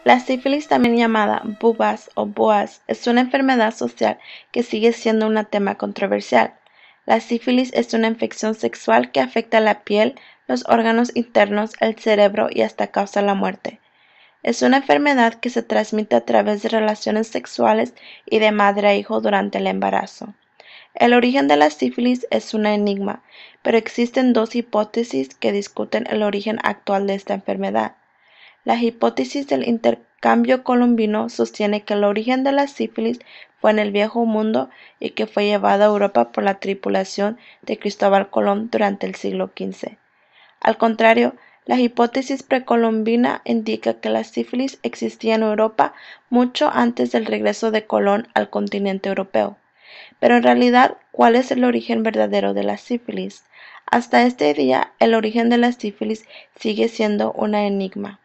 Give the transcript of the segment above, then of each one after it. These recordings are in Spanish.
La sífilis, también llamada bubas o boas, es una enfermedad social que sigue siendo un tema controversial. La sífilis es una infección sexual que afecta la piel, los órganos internos, el cerebro y hasta causa la muerte. Es una enfermedad que se transmite a través de relaciones sexuales y de madre a hijo durante el embarazo. El origen de la sífilis es un enigma, pero existen dos hipótesis que discuten el origen actual de esta enfermedad. La hipótesis del intercambio colombino sostiene que el origen de la sífilis fue en el Viejo Mundo y que fue llevada a Europa por la tripulación de Cristóbal Colón durante el siglo XV. Al contrario, la hipótesis precolombina indica que la sífilis existía en Europa mucho antes del regreso de Colón al continente europeo. Pero en realidad, ¿cuál es el origen verdadero de la sífilis? Hasta este día, el origen de la sífilis sigue siendo un enigma.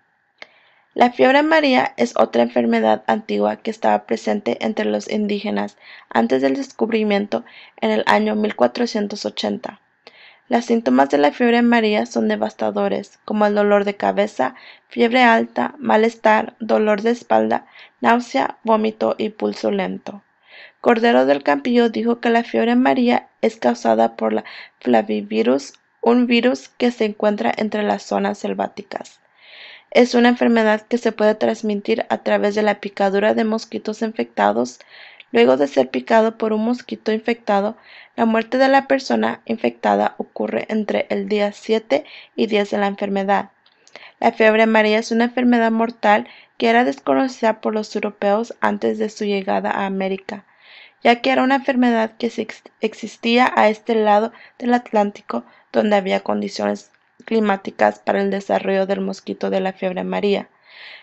La fiebre amarilla es otra enfermedad antigua que estaba presente entre los indígenas antes del descubrimiento en el año 1480. Los síntomas de la fiebre amarilla son devastadores, como el dolor de cabeza, fiebre alta, malestar, dolor de espalda, náusea, vómito y pulso lento. Cordero del Campillo dijo que la fiebre amarilla es causada por la flavivirus, un virus que se encuentra entre las zonas selváticas. Es una enfermedad que se puede transmitir a través de la picadura de mosquitos infectados. Luego de ser picado por un mosquito infectado, la muerte de la persona infectada ocurre entre el día 7 y 10 de la enfermedad. La fiebre amarilla es una enfermedad mortal que era desconocida por los europeos antes de su llegada a América, ya que era una enfermedad que existía a este lado del Atlántico, donde había condiciones climáticas para el desarrollo del mosquito de la fiebre amarilla.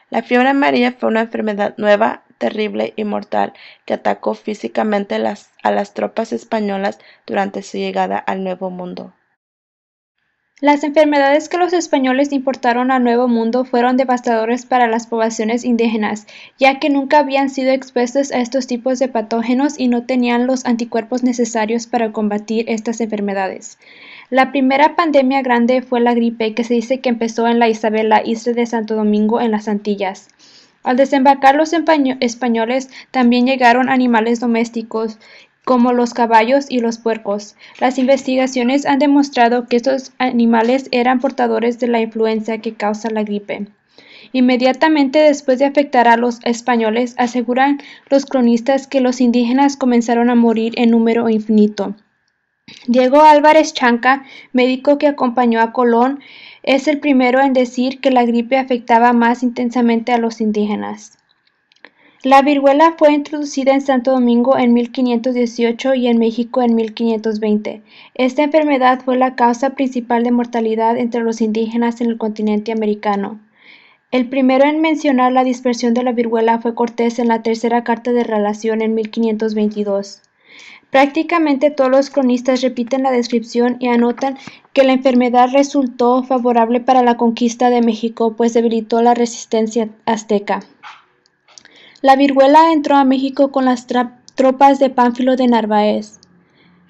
La fiebre amarilla fue una enfermedad nueva, terrible y mortal que atacó físicamente a las tropas españolas durante su llegada al Nuevo Mundo. Las enfermedades que los españoles importaron al Nuevo Mundo fueron devastadoras para las poblaciones indígenas, ya que nunca habían sido expuestos a estos tipos de patógenos y no tenían los anticuerpos necesarios para combatir estas enfermedades. La primera pandemia grande fue la gripe, que se dice que empezó en la Isabela, isla de Santo Domingo, en las Antillas. Al desembarcar los españoles también llegaron animales domésticos como los caballos y los puercos. Las investigaciones han demostrado que estos animales eran portadores de la influenza que causa la gripe. Inmediatamente después de afectar a los españoles, aseguran los cronistas que los indígenas comenzaron a morir en número infinito. Diego Álvarez Chanca, médico que acompañó a Colón, es el primero en decir que la gripe afectaba más intensamente a los indígenas. La viruela fue introducida en Santo Domingo en 1518 y en México en 1520. Esta enfermedad fue la causa principal de mortalidad entre los indígenas en el continente americano. El primero en mencionar la dispersión de la viruela fue Cortés en la tercera carta de relación en 1522. Prácticamente todos los cronistas repiten la descripción y anotan que la enfermedad resultó favorable para la conquista de México, pues debilitó la resistencia azteca. La viruela entró a México con las tropas de Pánfilo de Narváez.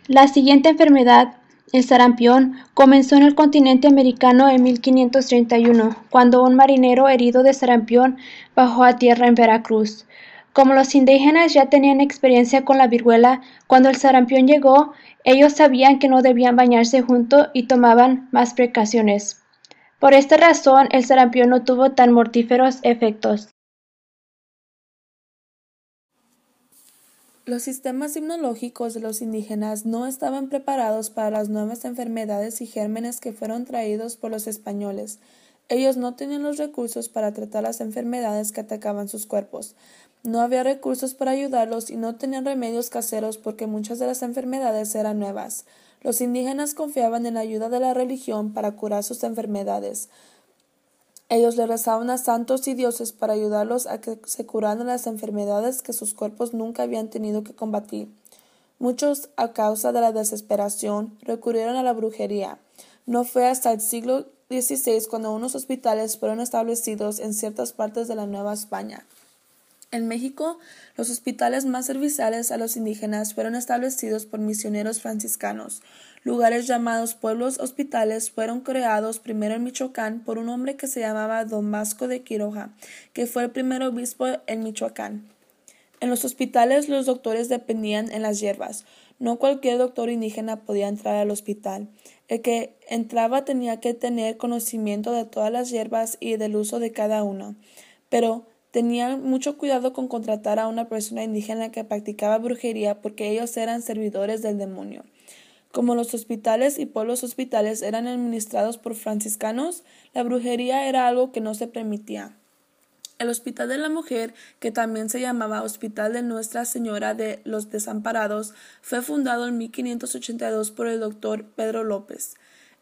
La siguiente enfermedad, el sarampión, comenzó en el continente americano en 1531, cuando un marinero herido de sarampión bajó a tierra en Veracruz. Como los indígenas ya tenían experiencia con la viruela, cuando el sarampión llegó, ellos sabían que no debían bañarse junto y tomaban más precauciones. Por esta razón, el sarampión no tuvo tan mortíferos efectos. Los sistemas inmunológicos de los indígenas no estaban preparados para las nuevas enfermedades y gérmenes que fueron traídos por los españoles. Ellos no tenían los recursos para tratar las enfermedades que atacaban sus cuerpos. No había recursos para ayudarlos y no tenían remedios caseros porque muchas de las enfermedades eran nuevas. Los indígenas confiaban en la ayuda de la religión para curar sus enfermedades. Ellos le rezaban a santos y dioses para ayudarlos a que se curaran las enfermedades que sus cuerpos nunca habían tenido que combatir. Muchos, a causa de la desesperación, recurrieron a la brujería. No fue hasta el siglo XVI cuando unos hospitales fueron establecidos en ciertas partes de la Nueva España. En México, los hospitales más serviciales a los indígenas fueron establecidos por misioneros franciscanos. Lugares llamados pueblos hospitales fueron creados primero en Michoacán por un hombre que se llamaba Don Vasco de Quiroga, que fue el primer obispo en Michoacán. En los hospitales los doctores dependían en las hierbas. No cualquier doctor indígena podía entrar al hospital. El que entraba tenía que tener conocimiento de todas las hierbas y del uso de cada una. Pero tenían mucho cuidado con contratar a una persona indígena que practicaba brujería porque ellos eran servidores del demonio. Como los hospitales y pueblos hospitales eran administrados por franciscanos, la brujería era algo que no se permitía. El Hospital de la Mujer, que también se llamaba Hospital de Nuestra Señora de los Desamparados, fue fundado en 1582 por el doctor Pedro López.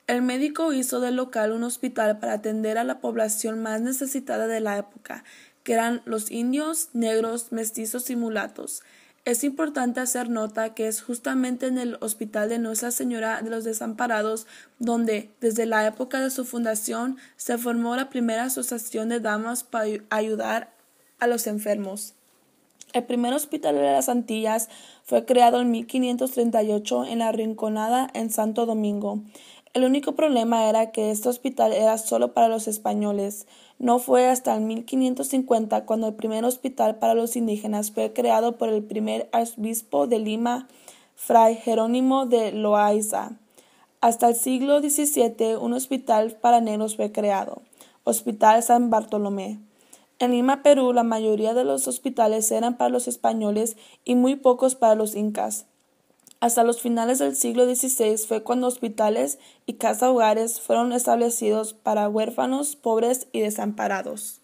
El médico hizo del local un hospital para atender a la población más necesitada de la época, que eran los indios, negros, mestizos y mulatos. Es importante hacer nota que es justamente en el Hospital de Nuestra Señora de los Desamparados donde, desde la época de su fundación, se formó la primera asociación de damas para ayudar a los enfermos. El primer hospital de las Antillas fue creado en 1538 en La Rinconada, en Santo Domingo. El único problema era que este hospital era solo para los españoles. No fue hasta el 1550 cuando el primer hospital para los indígenas fue creado por el primer arzobispo de Lima, Fray Jerónimo de Loaiza. Hasta el siglo XVII un hospital para negros fue creado, Hospital San Bartolomé. En Lima, Perú, la mayoría de los hospitales eran para los españoles y muy pocos para los incas. Hasta los finales del siglo XVI fue cuando hospitales y casa-hogares fueron establecidos para huérfanos, pobres y desamparados.